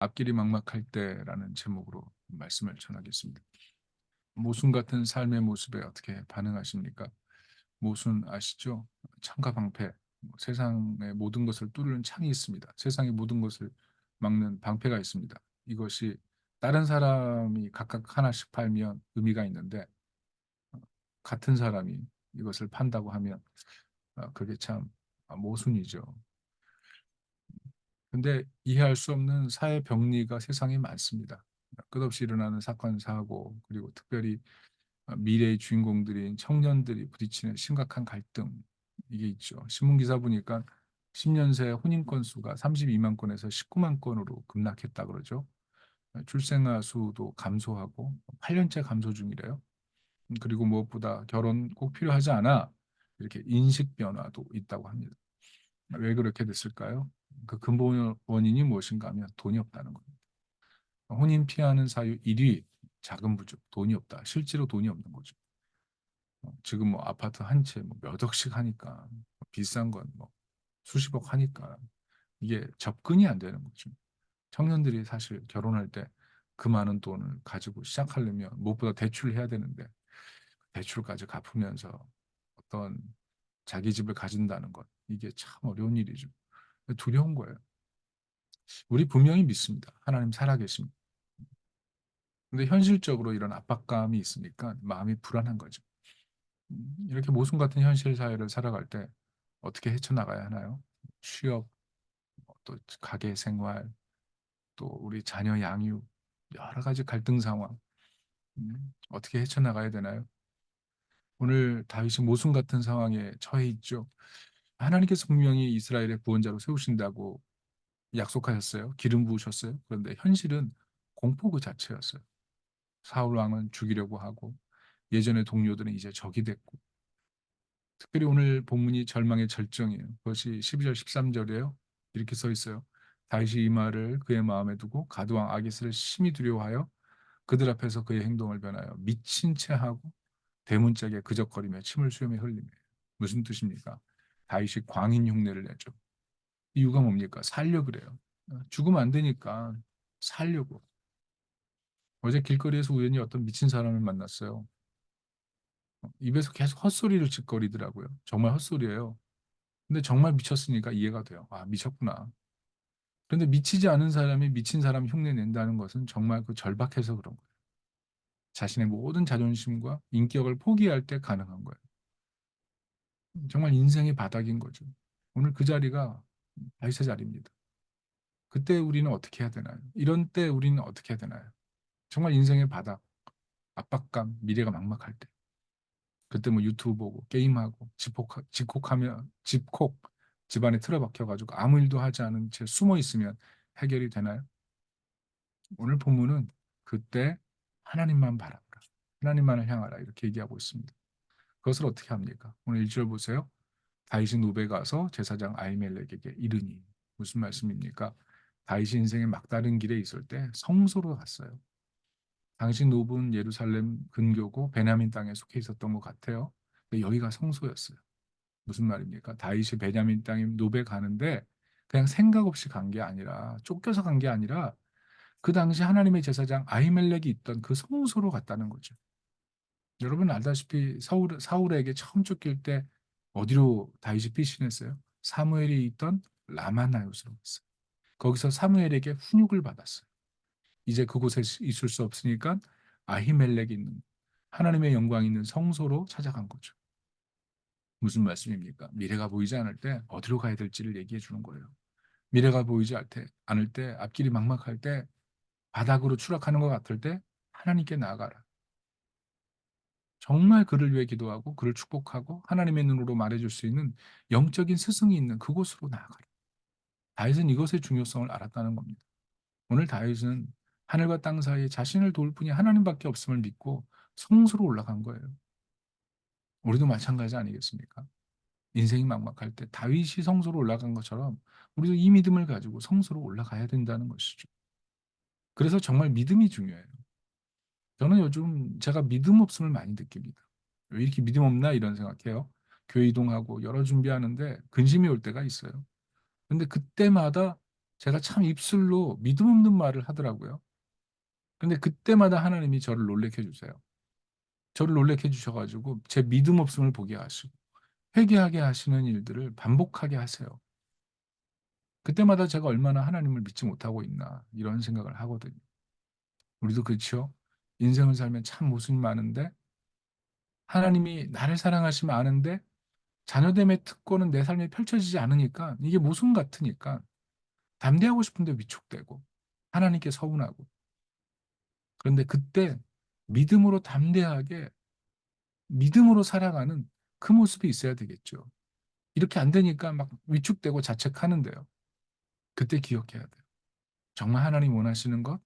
앞길이 막막할 때라는 제목으로 말씀을 전하겠습니다. 모순 같은 삶의 모습에 어떻게 반응하십니까? 모순 아시죠? 창과 방패, 세상의 모든 것을 뚫는 창이 있습니다. 세상의 모든 것을 막는 방패가 있습니다. 이것이 다른 사람이 각각 하나씩 팔면 의미가 있는데 어 같은 사람이 이것을 판다고 하면 그게 참 모순이죠. 근데 이해할 수 없는 사회 병리가 세상에 많습니다. 끝없이 일어나는 사건 사고, 그리고 특별히 미래의 주인공들인 청년들이 부딪히는 심각한 갈등, 이게 있죠. 신문 기사 보니까 10년 새 혼인 건수가 32만 건에서 19만 건으로 급락했다 그러죠. 출생아 수도 감소하고 8 년째 감소 중이래요. 그리고 무엇보다 "결혼 꼭 필요하지 않아." 이렇게 인식 변화도 있다고 합니다. 왜 그렇게 됐을까요? 그 근본 원인이 무엇인가 하면 돈이 없다는 겁니다. 혼인 피하는 사유 1위 자금 부족, 돈이 없다. 실제로 돈이 없는 거죠. 지금 뭐 아파트 한 채 뭐 몇 억씩 하니까, 비싼 건 뭐 수십억 하니까 이게 접근이 안 되는 거죠. 청년들이 사실 결혼할 때 그 많은 돈을 가지고 시작하려면 무엇보다 대출을 해야 되는데, 대출까지 갚으면서 어떤 자기 집을 가진다는 것, 이게 참 어려운 일이죠. 두려운 거예요. 우리 분명히 믿습니다. 하나님 살아계십니다. 근데 현실적으로 이런 압박감이 있으니까 마음이 불안한 거죠. 이렇게 모순 같은 현실 사회를 살아갈 때 어떻게 헤쳐나가야 하나요? 취업, 또 가계 생활, 또 우리 자녀 양육, 여러 가지 갈등 상황, 어떻게 헤쳐나가야 되나요? 오늘 다윗이 모순 같은 상황에 처해 있죠. 하나님께서 분명히 이스라엘의 구원자로 세우신다고 약속하셨어요. 기름 부으셨어요. 그런데 현실은 공포 그 자체였어요. 사울 왕은 죽이려고 하고, 예전의 동료들은 이제 적이 됐고, 특별히 오늘 본문이 절망의 절정이에요. 그것이 12절 13 절이에요. 이렇게 써 있어요. 다윗이 이 말을 그의 마음에 두고 가드왕 아기스를 심히 두려워하여 그들 앞에서 그의 행동을 변하여 미친 채 하고 대문짝에 그적거리며 침을 수염에 흘리며. 무슨 뜻입니까? 다윗이 광인 흉내를 내죠. 이유가 뭡니까? 살려 그래요. 죽으면 안 되니까 살려고. 어제 길거리에서 우연히 어떤 미친 사람을 만났어요. 입에서 계속 헛소리를 짓거리더라고요. 정말 헛소리예요. 근데 정말 미쳤으니까 이해가 돼요. '아 미쳤구나.' 그런데 미치지 않은 사람이 미친 사람 흉내 낸다는 것은 정말 그 절박해서 그런 거예요. 자신의 모든 자존심과 인격을 포기할 때 가능한 거예요. 정말 인생의 바닥인 거죠. 오늘 그 자리가 다윗의 자리입니다. 그때 우리는 어떻게 해야 되나요? 이런 때 우리는 어떻게 해야 되나요? 정말 인생의 바닥, 압박감, 미래가 막막할 때. 그때 뭐 유튜브 보고 게임하고 집콕하면 집콕 집안에 틀어박혀 가지고 아무 일도 하지 않은 채 숨어 있으면 해결이 되나요? 오늘 본문은 "그때 하나님만 바라보라. 하나님만을 향하라." 이렇게 얘기하고 있습니다. 그것을 어떻게 합니까? 오늘 1절 보세요. 다윗이 노베 가서 제사장 아히멜렉에게 이르니. 무슨 말씀입니까? 다윗이 인생의 막다른 길에 있을 때 성소로 갔어요. 당시 노브는 예루살렘 근교고 베냐민 땅에 속해 있었던 것 같아요. 근데 여기가 성소였어요. 무슨 말입니까? 다윗이 베냐민 땅인 노베 가는데 그냥 생각 없이 간 게 아니라, 쫓겨서 간 게 아니라, 그 당시 하나님의 제사장 아히멜렉이 있던 그 성소로 갔다는 거죠. 여러분 알다시피 사울에게 처음 쫓길 때 어디로 다윗이 피신했어요? 사무엘이 있던 라마나요스로 갔어요. 거기서 사무엘에게 훈육을 받았어요. 이제 그곳에 있을 수 없으니까 아히멜렉이 있는, 하나님의 영광이 있는 성소로 찾아간 거죠. 무슨 말씀입니까? 미래가 보이지 않을 때 어디로 가야 될지를 얘기해 주는 거예요. 미래가 보이지 않을 때, 앞길이 막막할 때, 바닥으로 추락하는 것 같을 때 하나님께 나아가라. 정말 그를 위해 기도하고 그를 축복하고 하나님의 눈으로 말해 줄 수 있는 영적인 스승이 있는 그곳으로 나아가라. 다윗은 이것의 중요성을 알았다는 겁니다. 오늘 다윗은 하늘과 땅 사이에 자신을 도울 분이 하나님밖에 없음을 믿고 성소로 올라간 거예요. 우리도 마찬가지 아니겠습니까? 인생이 막막할 때 다윗이 성소로 올라간 것처럼 우리도 이 믿음을 가지고 성소로 올라가야 된다는 것이죠. 그래서 정말 믿음이 중요해요. 저는 요즘 제가 믿음 없음을 많이 느낍니다. '왜 이렇게 믿음 없나?' 이런 생각해요. 교회 이동하고 여러 준비하는데 근심이 올 때가 있어요. 근데 그때마다 제가 참 입술로 믿음 없는 말을 하더라고요. 근데 그때마다 하나님이 저를 놀래켜 주세요. 저를 놀래켜 주셔 가지고 제 믿음 없음을 보게 하시고 회개하게 하시는 일들을 반복하게 하세요. 그때마다 제가 얼마나 하나님을 믿지 못하고 있나 이런 생각을 하거든요. 우리도 그렇죠. 인생을 살면 참 모순이 많은데 하나님이 나를 사랑하시면 아는데 자녀됨의 특권은 내 삶에 펼쳐지지 않으니까 이게 모순 같으니까 담대하고 싶은데 위축되고 하나님께 서운하고 그런데 그때 믿음으로 담대하게 믿음으로 살아가는 그 모습이 있어야 되겠죠. 이렇게 안 되니까 막 위축되고 자책하는데요. 그때 기억해야 돼요. 정말 하나님 원하시는 것,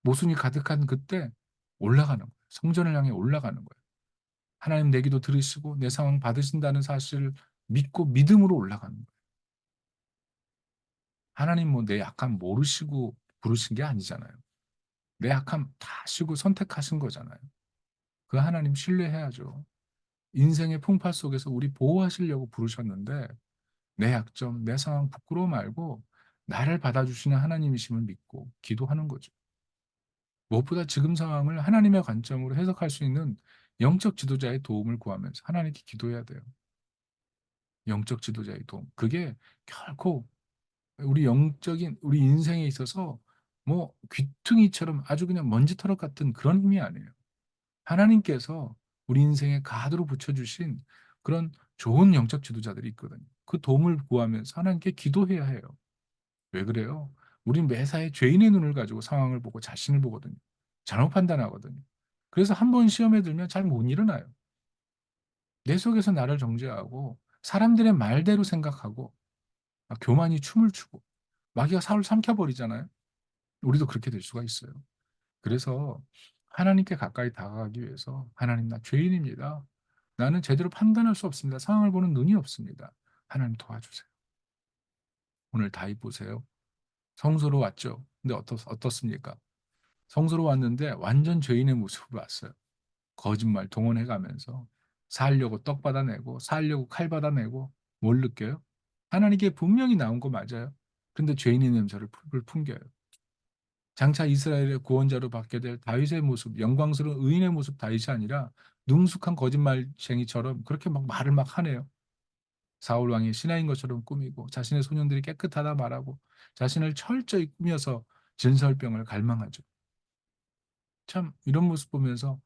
모순이 가득한 그때 올라가는 거예요. 성전을 향해 올라가는 거예요. 하나님 내 기도 들으시고 내 상황 받으신다는 사실을 믿고 믿음으로 올라가는 거예요. 하나님 뭐 내 약함 모르시고 부르신 게 아니잖아요. 내 약함 다 아시고 선택하신 거잖아요. 그 하나님 신뢰해야죠. 인생의 풍파 속에서 우리 보호하시려고 부르셨는데 내 약점, 내 상황 부끄러워 말고 나를 받아주시는 하나님이심을 믿고 기도하는 거죠. 무엇보다 지금 상황을 하나님의 관점으로 해석할 수 있는 영적 지도자의 도움을 구하면서 하나님께 기도해야 돼요. 영적 지도자의 도움. 그게 결코 우리 영적인 우리 인생에 있어서 뭐 귀퉁이처럼 아주 그냥 먼지털럭 같은 그런 힘이 아니에요. 하나님께서 우리 인생에 가드로 붙여주신 그런 좋은 영적 지도자들이 있거든요. 그 도움을 구하면서 하나님께 기도해야 해요. 왜 그래요? 우린 매사에 죄인의 눈을 가지고 상황을 보고 자신을 보거든요. 잘못 판단하거든요. 그래서 한 번 시험에 들면 잘 못 일어나요. 내 속에서 나를 정죄하고 사람들의 말대로 생각하고 막 교만이 춤을 추고 마귀가 사울 삼켜버리잖아요. 우리도 그렇게 될 수가 있어요. 그래서 하나님께 가까이 다가가기 위해서 "하나님 나 죄인입니다. 나는 제대로 판단할 수 없습니다. 상황을 보는 눈이 없습니다. 하나님 도와주세요." 오늘 다윗 보세요. 성소로 왔죠. 근데 어떻습니까? 성소로 왔는데 완전 죄인의 모습을 봤어요. 거짓말 동원해 가면서 살려고 떡 받아내고 살려고 칼 받아내고 뭘 느껴요? 하나님께 분명히 나온 거 맞아요. 근데 죄인의 냄새를 풀풀 풍겨요. 장차 이스라엘의 구원자로 받게 될 다윗의 모습, 영광스러운 의인의 모습 다윗이 아니라 능숙한 거짓말쟁이처럼 그렇게 막 말을 막 하네요. 사울 왕이 신하인 것처럼 꾸미고 자신의 소년들이 깨끗하다 말하고 자신을 철저히 꾸며서 진설병을 갈망하죠. 참 이런 모습 보면서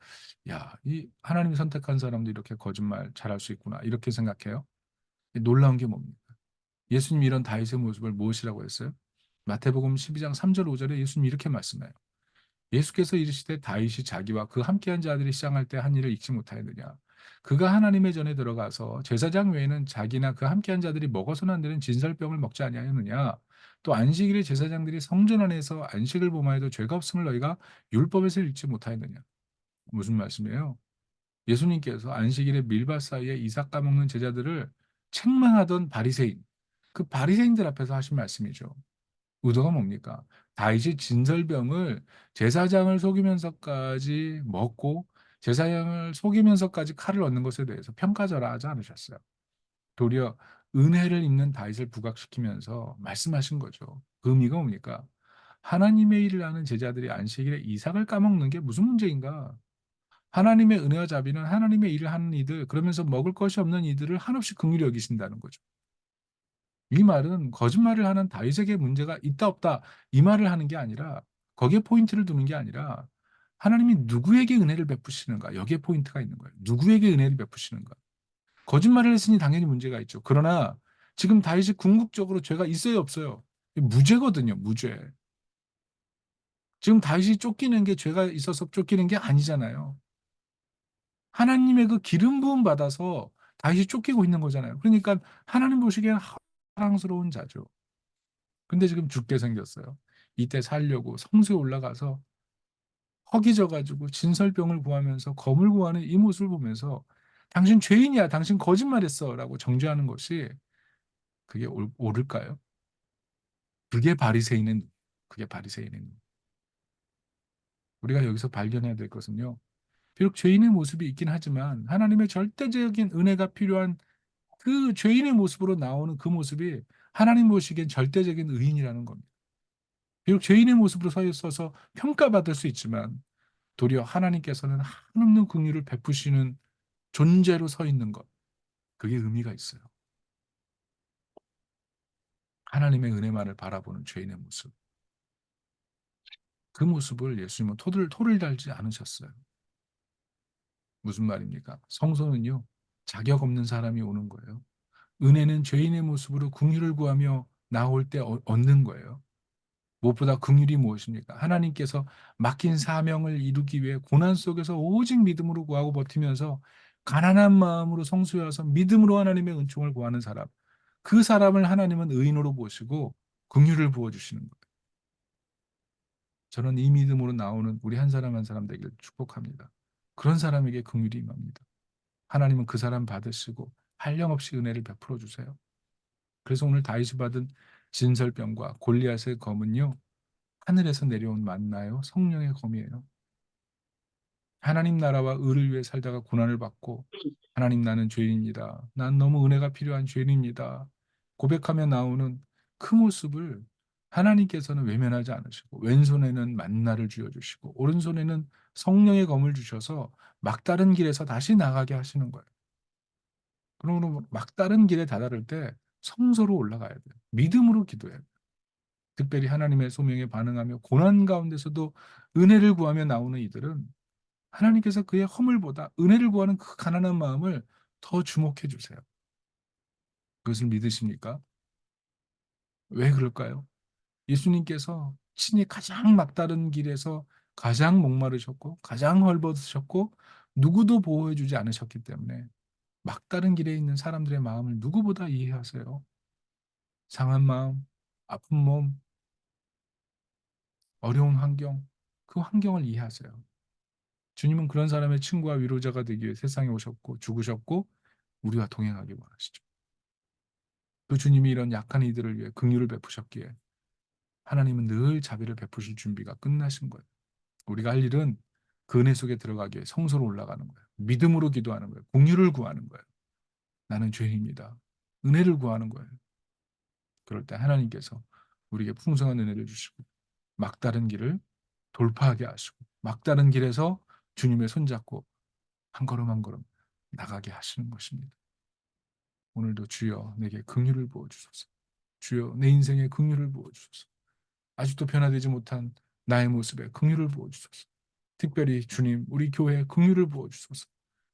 '야 이 하나님이 선택한 사람도 이렇게 거짓말 잘할 수 있구나.' 이렇게 생각해요. 놀라운 게 뭡니까? 예수님이 이런 다윗의 모습을 무엇이라고 했어요? 마태복음 12장 3절 5 절에 예수님이 이렇게 말씀해요. 예수께서 이르시되 다윗이 자기와 그 함께한 자들이 시장할 때 한 일을 잊지 못하였느냐. 그가 하나님의 전에 들어가서 제사장 외에는 자기나 그 함께한 자들이 먹어서는 안 되는 진설병을 먹지 아니하였느냐. 또 안식일에 제사장들이 성전 안에서 안식을 범하여도 죄가 없음을 너희가 율법에서 읽지 못하였느냐. 무슨 말씀이에요? 예수님께서 안식일에 밀밭 사이에 이삭 까먹는 제자들을 책망하던 바리새인, 그 바리새인들 앞에서 하신 말씀이죠. 의도가 뭡니까? 다윗이 진설병을 제사장을 속이면서까지 먹고 제사장을 속이면서까지 칼을 얻는 것에 대해서 평가절하하지 않으셨어요. 도리어 은혜를 입는 다윗을 부각시키면서 말씀하신 거죠. 그 의미가 뭡니까? 하나님의 일을 하는 제자들이 안식일에 이삭을 까먹는 게 무슨 문제인가? 하나님의 은혜와 자비는 하나님의 일을 하는 이들, 그러면서 먹을 것이 없는 이들을 한없이 긍휼히 여기신다는 거죠. 이 말은 거짓말을 하는 다윗에게 문제가 있다 없다 이 말을 하는 게 아니라 거기에 포인트를 두는 게 아니라 하나님이 누구에게 은혜를 베푸시는가 여기에 포인트가 있는 거예요. 누구에게 은혜를 베푸시는가. 거짓말을 했으니 당연히 문제가 있죠. 그러나 지금 다윗이 궁극적으로 죄가 있어요 없어요? 무죄거든요. 무죄. 지금 다윗이 쫓기는 게 죄가 있어서 쫓기는 게 아니잖아요. 하나님의 그 기름 부음 받아서 다윗이 쫓기고 있는 거잖아요. 그러니까 하나님 보시기에는 사랑스러운 자죠. 근데 지금 죽게 생겼어요. 이때 살려고 성소에 올라가서 허기져 가지고 진설병을 구하면서 검을 구하는 이 모습을 보면서 "당신 죄인이야. 당신 거짓말했어."라고 정죄하는 것이 그게 옳을까요? 그게 바리새인의 눈. 그게 바리새인의 눈. 우리가 여기서 발견해야 될 것은요. 비록 죄인의 모습이 있긴 하지만 하나님의 절대적인 은혜가 필요한 그 죄인의 모습으로 나오는 그 모습이 하나님 보시기엔 절대적인 의인이라는 겁니다. 비록 죄인의 모습으로 서 있어서 평가받을 수 있지만 도리어 하나님께서는 한없는 긍휼을 베푸시는 존재로 서 있는 것. 그게 의미가 있어요. 하나님의 은혜만을 바라보는 죄인의 모습. 그 모습을 예수님은 토를 달지 않으셨어요. 무슨 말입니까? 성소는요, 자격 없는 사람이 오는 거예요. 은혜는 죄인의 모습으로 긍휼을 구하며 나올 때 얻는 거예요. 무엇보다 긍휼이 무엇입니까? 하나님께서 맡긴 사명을 이루기 위해 고난 속에서 오직 믿음으로 구하고 버티면서 가난한 마음으로 성소에 와서 믿음으로 하나님의 은총을 구하는 사람. 그 사람을 하나님은 의인으로 보시고 긍휼을 부어주시는 거예요. 저는 이 믿음으로 나오는 우리 한 사람 한 사람 되기를 축복합니다. 그런 사람에게 긍휼이 임합니다. 하나님은 그 사람 받으시고 한량없이 은혜를 베풀어 주세요. 그래서 오늘 다윗이 받은 진설병과 골리앗의 검은요, 하늘에서 내려온 만나요, 성령의 검이에요. 하나님 나라와 의를 위해 살다가 고난을 받고 하나님 나는 죄인이다. 난 너무 은혜가 필요한 죄인입니다. 고백하며 나오는 그 모습을 하나님께서는 외면하지 않으시고 왼손에는 만나를 쥐어주시고 오른손에는 성령의 검을 주셔서 막다른 길에서 다시 나가게 하시는 거예요. 그러므로 막다른 길에 다다를 때 성소로 올라가야 돼요. 믿음으로 기도해야 돼요. 특별히 하나님의 소명에 반응하며 고난 가운데서도 은혜를 구하며 나오는 이들은 하나님께서 그의 허물보다 은혜를 구하는 그 가난한 마음을 더 주목해 주세요. 그것을 믿으십니까? 왜 그럴까요? 예수님께서 친히 가장 막다른 길에서 가장 목마르셨고 가장 헐벗으셨고 누구도 보호해 주지 않으셨기 때문에 막다른 길에 있는 사람들의 마음을 누구보다 이해하세요. 상한 마음, 아픈 몸, 어려운 환경, 그 환경을 이해하세요. 주님은 그런 사람의 친구와 위로자가 되기 위해 세상에 오셨고 죽으셨고 우리와 동행하기 원하시죠. 그 주님이 이런 약한 이들을 위해 긍휼을 베푸셨기에 하나님은 늘 자비를 베푸실 준비가 끝나신 거예요. 우리가 할 일은 그 은혜 속에 들어가기 위해 성소로 올라가는 거예요. 믿음으로 기도하는 거예요. 긍휼을 구하는 거예요. 나는 죄인입니다. 은혜를 구하는 거예요. 그럴 때 하나님께서 우리에게 풍성한 은혜를 주시고 막다른 길을 돌파하게 하시고 막다른 길에서 주님의 손잡고 한 걸음 한 걸음 나가게 하시는 것입니다. 오늘도 주여 내게 긍휼을 부어 주소서. 주여 내 인생에 긍휼을 부어 주소서. 아직도 변화되지 못한 나의 모습에 긍휼을 부어 주소서. 특별히 주님 우리 교회에 긍휼을 부어 주소서.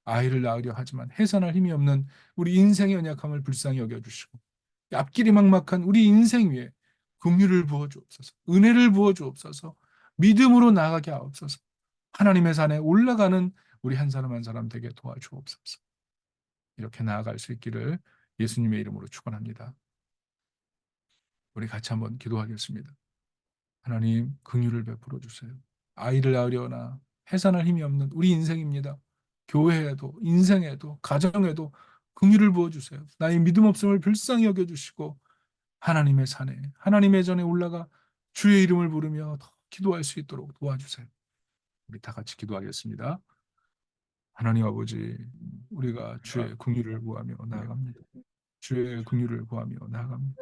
아이를 낳으려 하지만 해산할 힘이 없는 우리 인생의 연약함을 불쌍히 여겨 주시고 앞길이 막막한 우리 인생 위에 긍휼을 부어 주옵소서. 은혜를 부어 주옵소서. 믿음으로 나아가게 하옵소서. 하나님의 산에 올라가는 우리 한 사람 한 사람 되게 도와주옵소서. 이렇게 나아갈 수 있기를 예수님의 이름으로 축원합니다. 우리 같이 한번 기도하겠습니다. 하나님 긍휼을 베풀어 주세요. 아이를 낳으려나 해산할 힘이 없는 우리 인생입니다. 교회에도 인생에도 가정에도 긍휼을 부어 주세요. 나의 믿음 없음을 불쌍히 여겨 주시고 하나님의 산에 하나님의 전에 올라가 주의 이름을 부르며 더 기도할 수 있도록 도와주세요. 우리 다 같이 기도하겠습니다. 하나님 아버지, 우리가 주의 긍휼을 구하며 나아갑니다. 주의 긍휼을 구하며 나아갑니다.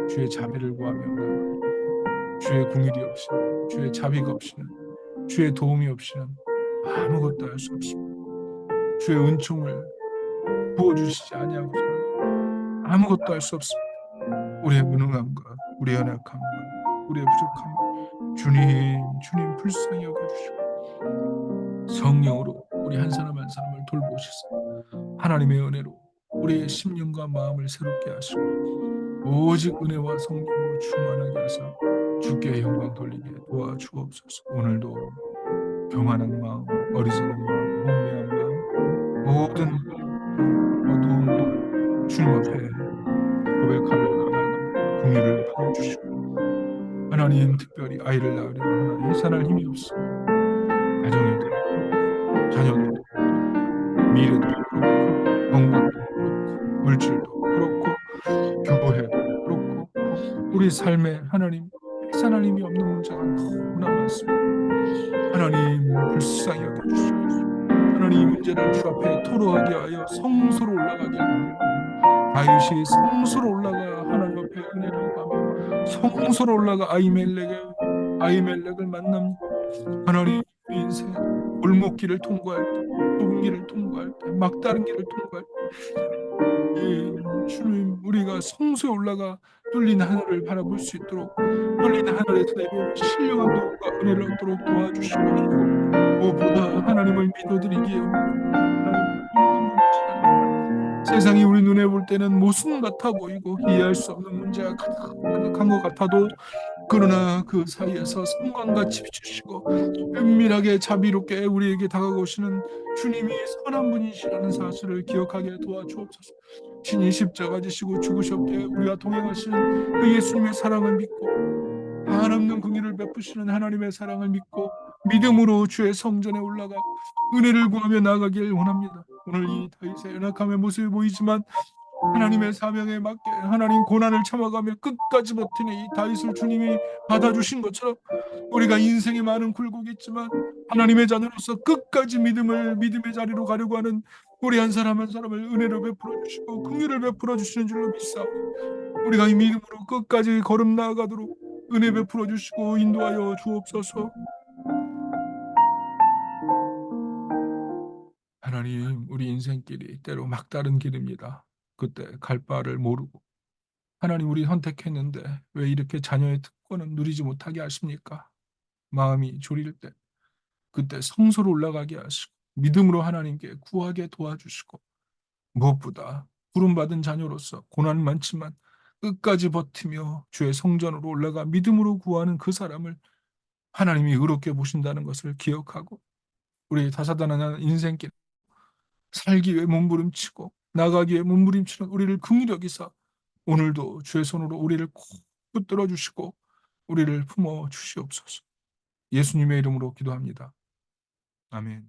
주의 자비를 구하며 나아갑니다. 주의 긍휼이 없이는, 주의 자비가 없이는, 주의 도움이 없이는 아무것도 할 수 없습니다. 주의 은총을 부어주시지 아니하고서는 아무것도 할 수 없습니다. 우리의 무능함과 우리의 연약함과 우리의 부족함, 주님 불쌍히 여겨주시고 성령으로 우리 한 사람 한 사람을 돌보시사 하나님의 은혜로 우리의 심령과 마음을 새롭게 하시고 오직 은혜와 성령으로 충만하게 하사 주께 영광 돌리게 도와주옵소서. 오늘도 교만한 마음, 어리석은 마음, 혼미한 마음, 모든 어두움도 주님 앞에 고백하며 나아갑니다. 긍휼을 부어주시고 하나님 특별히 아이를 낳으려 하나 해산할 힘이 없으며 가정에도 그렇고 자녀들도 그렇고 미래도 그렇고 건강도 그렇고 물질도 그렇고 교회도 그렇고 우리 삶에 하나님 해산할 힘이 없는 문제가 너무나 많습니다. 하나님 불쌍히 여겨주시옵소서. 하나님 이 문제를 주 앞에 토로하게 하여 성소로 올라가게 하옵소서. 다윗이 성소로 올라가 하나님 앞에 은혜를 구하며 성소로 올라가 아히멜렉의 아히멜렉을 만납니다. 하나님, 우리 인생에 골목길을 통과할 때, 좁은 길을 통과할 때, 막다른 길을 통과할 때, 주님, 우리가 성소에 올라가 뚫린 하늘을 바라볼 수 있도록, 뚫린 하늘에서 내려오는 신령한 도움과 은혜를 얻도록 도와주시고, 무엇보다 하나님을 믿어드리기에 합니다. 하나님, 힘든 분이시라는 것. 세상이 우리 눈에 볼 때는 모순 같아 보이고 이해할 수 없는 문제가 가득한 것 같아도, 그러나 그 사이에서 성광같이 비추시고 은밀하게 자비롭게 우리에게 다가오시는 주님이 선한 분이시라는 사실을 기억하게 도와주옵소서. 신이 십자가 지시고 죽으셨기에 우리가 동행하시는 그 예수님의 사랑을 믿고, 한없는 긍휼을 베푸시는 하나님의 사랑을 믿고, 믿음으로 주의 성전에 올라가 은혜를 구하며 나아가길 원합니다. 오늘 이 다윗의 연약함의 모습이 보이지만, 하나님의 사명에 맞게 하나님 고난을 참아가며 끝까지 버티는 이 다윗을 주님이 받아주신 것처럼, 우리가 인생에 많은 굴곡이 있지만 하나님의 자녀로서 끝까지 믿음의 자리로 가려고 하는 우리 한 사람 한 사람을 은혜로 베풀어 주시고 긍휼을 베풀어 주시는 줄로 믿사오니, 우리가 이 믿음으로 끝까지 걸음 나아가도록 은혜 베풀어 주시고 인도하여 주옵소서. 하나님, 우리 인생길이 때로 막다른 길입니다. 그때 갈 바를 모르고, 하나님, 우리 선택했는데 왜 이렇게 자녀의 특권은 누리지 못하게 하십니까? 마음이 졸일 때, 그때 성소로 올라가게 하시고 믿음으로 하나님께 구하게 도와주시고, 무엇보다 부름받은 자녀로서 고난 많지만 끝까지 버티며 주의 성전으로 올라가 믿음으로 구하는 그 사람을 하나님이 의롭게 보신다는 것을 기억하고, 우리 다사다난한 인생길 살기 위해 몸부림치고 나가기 위해 몸부림치는 우리를 긍휼히 여기사 오늘도 주의 손으로 우리를 꼭 붙들어 주시고 우리를 품어 주시옵소서. 예수님의 이름으로 기도합니다. 아멘.